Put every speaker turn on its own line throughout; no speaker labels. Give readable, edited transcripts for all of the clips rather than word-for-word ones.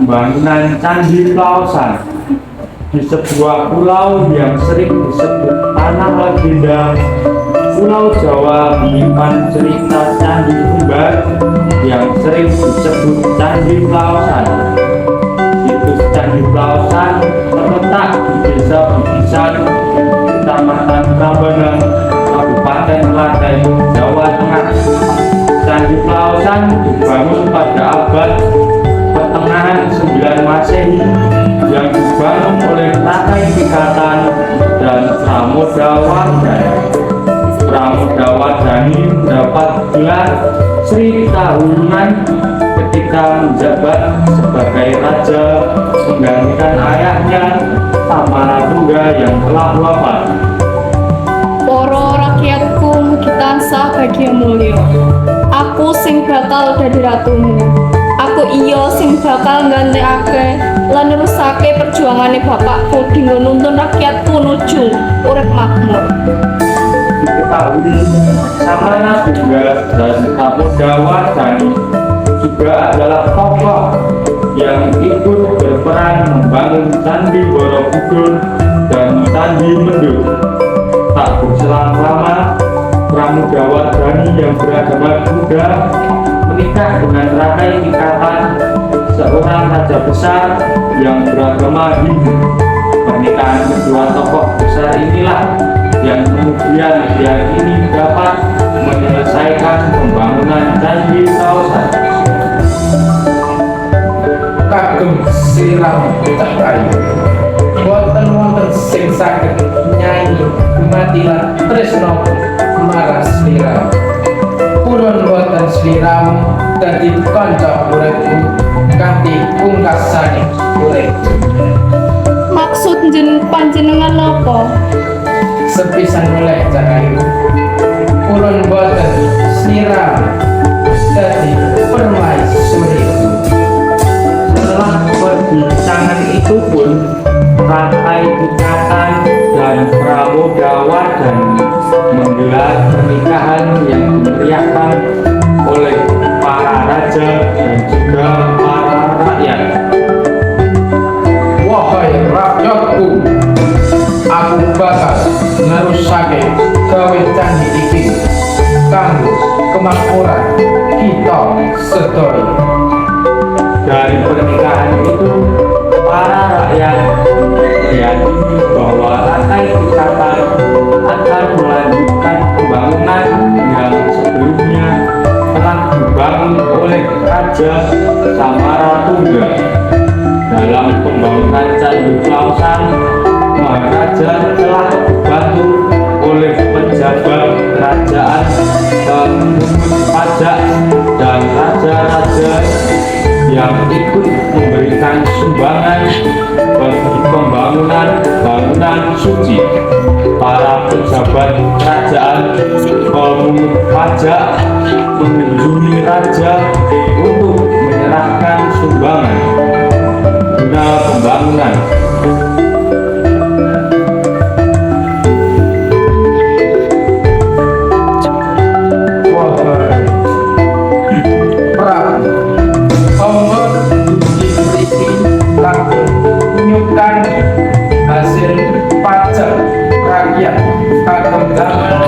pembangunan Candi Plaosan di sebuah pulau yang sering disebut tanah legenda. Pulau Jawa menyimpan cerita Candi Kembar yang sering disebut Candi Plaosan. Situs Candi Plaosan terletak di Desa Bugisan, Kecamatan Prambanan, Kabupaten Klaten, Jawa Tengah. Candi Plaosan dibangun pada abad pertengahan 9 Masehi yang dibangun oleh Rakai Pikatan dan Pramodawardhani mendapat gelar Sri Kahuriman ketika menjabat sebagai raja menggantikan ayahnya Tamaratungga yang telah wafat.
Para rakyatku mugi tansah bagya mulya. Aku sing bakal dadi ratumu. Aku iya sing bakal nggantekake lan nerusake perjuangane bapakku dinggo nuntun rakyatku nuju urip makmur.
Diketahui Samanatungga dan Pramodawardhani juga adalah tokoh yang ikut berperan membangun Candi Borobudur dan Candi Mendut. Tak berselang lama, Pramodawardhani yang beragama Buddha menikah dengan Rakai Pikatan, seorang raja besar yang beragama Hindu. Pernikahan kedua tokoh besar inilah yang kemudian diyakini dapat menyelesaikan pembangunan Candi Plaosan.
Kagem siram ucap ayu, boten wonten sing saged nyanyi dumadilan tresno marang sliramu. Purun boten sliramu dadi kanca uripku kanthi pungkasaning uripku.
Maksud panjenengan napa?
Sepisan oleh cahayu, purun boten sliramu dadi permaisuriku.
Setelah perbincangan itu pun, Rakai Pikatan dan Pramodawardhani menggelar pernikahan yang dimeriahkan oleh para raja dan juga para rakyat.
Wahai rakyatku, aku bakal nerusake gawe candi iki kanggo kemakmuran kita sedaya.
Dari pernikahan itu, para rakyat meyakini bahwa Rakai Pikatan akan melanjutkan pembangunan yang sebelumnya telah dibangun oleh Raja Samaratungga. Dalam pembangunan Candi Plaosan, Maharaja telah dibantu oleh pejabat kerajaan, pemungut pajak, dan raja-raja yang ikut memberikan sumbangan bagi pembangunan bangunan suci. Para pejabat kerajaan, pemungut pajak mengunjungi raja untuk menyerahkan sumbangan guna pembangunan.
Hasil pajak rakyat kagem damel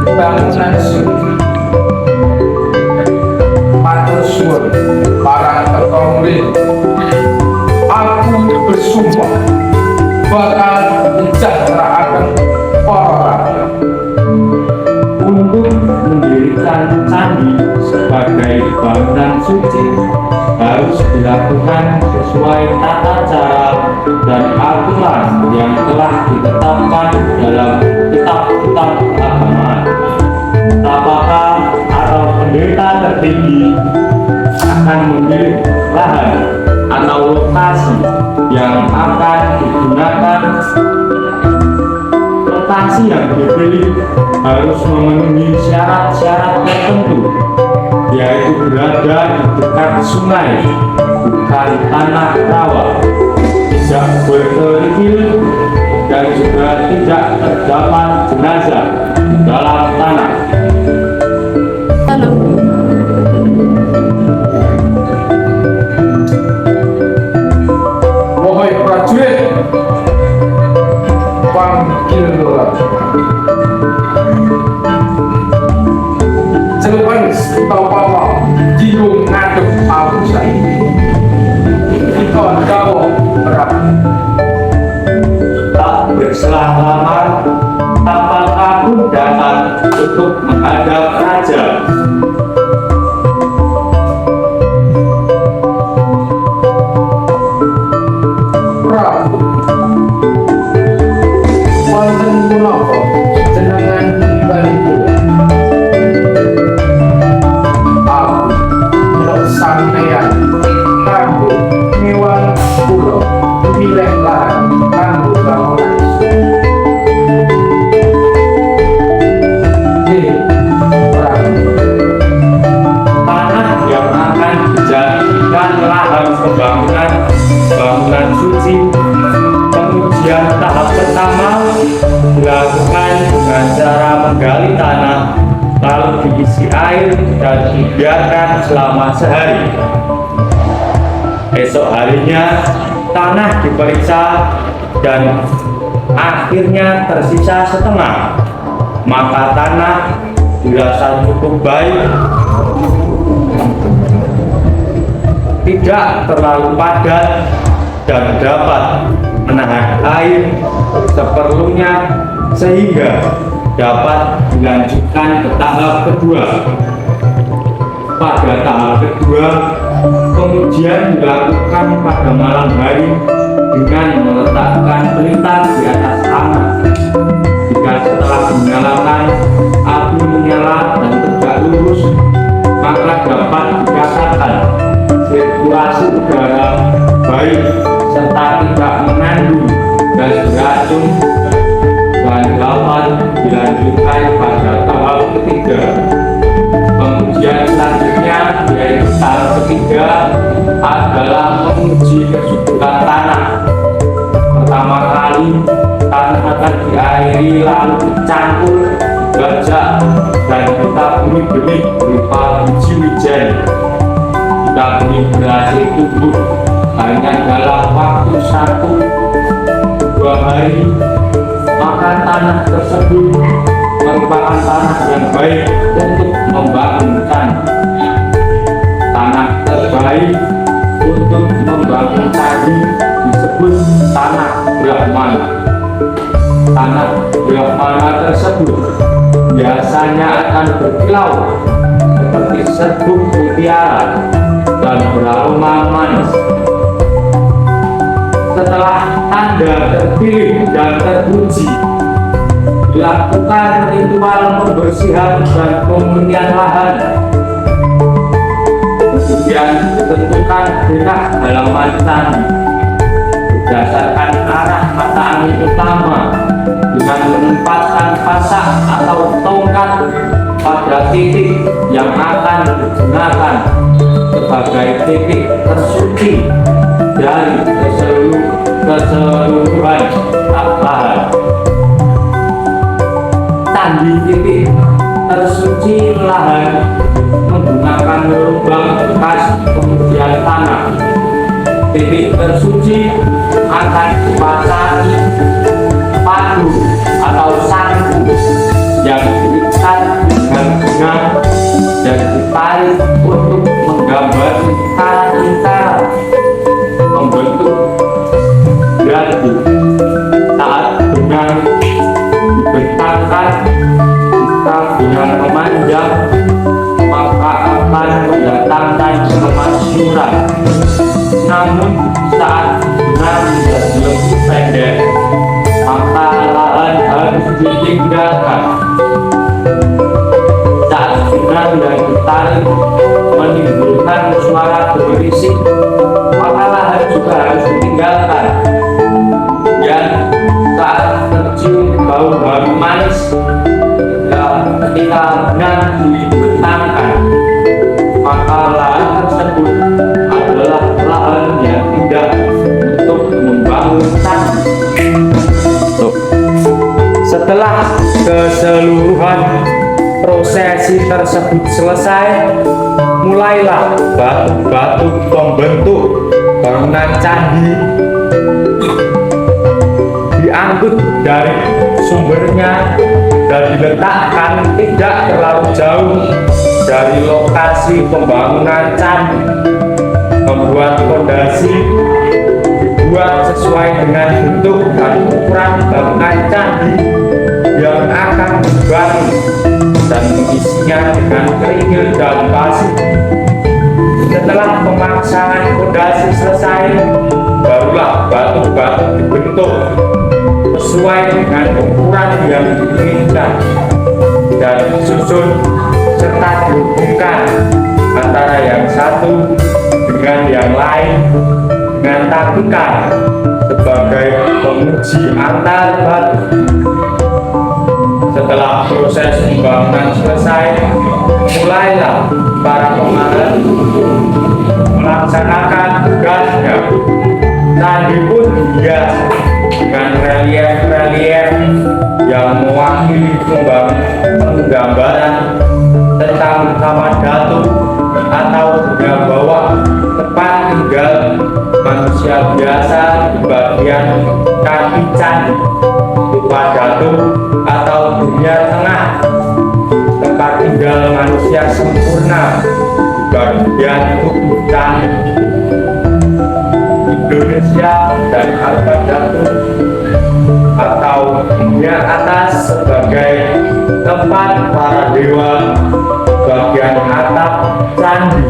bangunan suci. Matur suwun para teka mrih. Aku bersumpah bakal menjahterakan para rakyat.
Untuk mendirikan candi sebagai bangunan suci harus dilakukan sesuai tata cara dan aturan yang telah ditetapkan dalam kitab-kitab keagamaan. Tapaka atau pendeta tertinggi akan memilih lahan atau lokasi yang akan digunakan. Lokasi yang dipilih harus memenuhi syarat-syarat tertentu, yaitu berada di dekat sungai, bukan tanah rawa, tidak berkerikil, dan juga tidak terdapat jenazah di dalam tanah.
panggil Cilepen Sitopomo Jingung ngadep Abusan Kita jauh Prabu
Tak berselang lama, tampak Agung datang untuk menghadap raja.
Prabu wonten punapa jenengan tiyang kula aku nek sampeyan kanggo ngewan kula milih lahan kanggo bangunan Prabu
Tanah yang akan dijadikan lahan pembangunan bangunan suci. Pengujian tahap pertama dilakukan dengan cara menggali tanah, lalu diisi air dan dibiarkan selama sehari. Esok harinya tanah diperiksa dan akhirnya tersisa setengah. Maka tanah dirasa cukup baik, tidak terlalu padat dan dapat menahan air seperlunya sehingga dapat dilanjutkan ke tahap kedua. Pada tahap kedua, pengujian dilakukan pada malam hari dengan meletakkan pelita di atas tanah. Jika setelah menyalakan api menyala dan tegak lurus, maka dapat dikatakan sirkulasi udara baik serta tidak mengandung gas beracun, dan dapat dilanjutkan pada tahap ketiga. Pengujian selanjutnya yaitu tahap ketiga adalah menguji kesuburan tanah. Pertama kali tanah akan diairi lalu dicampur bajak dan ditaburi benih berupa biji wijen. Jika benih berhasil tumbuh hanya dalam waktu 1-2 hari, maka tanah tersebut merupakan tanah yang baik untuk membangunkan. Tanah terbaik untuk membangun candi disebut tanah Brahmana. Tanah Brahmana tersebut biasanya akan berkilau seperti serbuk mutiara dan beraroma manis. Setelah Anda terpilih dan teruji, dilakukan ritual pembersihan dan pemurnian lahan. Kemudian ditentukan denah halaman candi berdasarkan arah mata angin utama dengan menempatkan pasak atau tongkat pada titik yang akan digunakan sebagai titik tersuci dari keseluruhan lahan. Candi titik tersuci lahan menggunakan lubang bekas pengujian tanah. Titik tersuci akan dipasangi padu atau sangu yang diikat dengan benang dan ditarik untuk menggambari lingkaran membentuk gradu. Saat benang dibentangkan, jika benang memanjang, maka akan mendatangkan kemakmuran. Namun saat benang menjadi lebih pendek, maka lahan harus ditinggalkan. Saat benang yang ditarik menimbulkan suara berisik, maka lahan juga harus ditinggalkan. Dan saat tercium bau harum manis, ketika benang dibentangkan, maka lahan tersebut adalah lahan yang tidak untuk membangun candi. Setelah keseluruhan prosesi tersebut selesai, mulailah batu-batu pembentuk bangunan candi diangkat mengangkut dari sumbernya dan diletakkan tidak terlalu jauh dari lokasi pembangunan candi. Membuat fondasi dibuat sesuai dengan bentuk dan ukuran bangunan candi yang akan dibangun dan mengisinya dengan kerikil dan pasir. Setelah pemasangan fondasi selesai, barulah batu-batu dibentuk sesuai dengan ukuran yang diinginkan dan disusun serta dihubungkan antara yang satu dengan yang lain dengan tarikan sebagai penguji antar batu. Setelah proses pembangunan selesai, mulailah para pemahat melaksanakan tugasnya. Candi pun dihias dengan relief-relief yang mewakili penggambaran tentang kamar datu atau dunia bawah tempat tinggal manusia biasa di bagian kaki candi, rupa datu atau dunia tengah tempat tinggal manusia sempurna di bagian tubuh candi. Indonesia dan harta datu atau dunia atas sebagai tempat para dewa bagian atap candi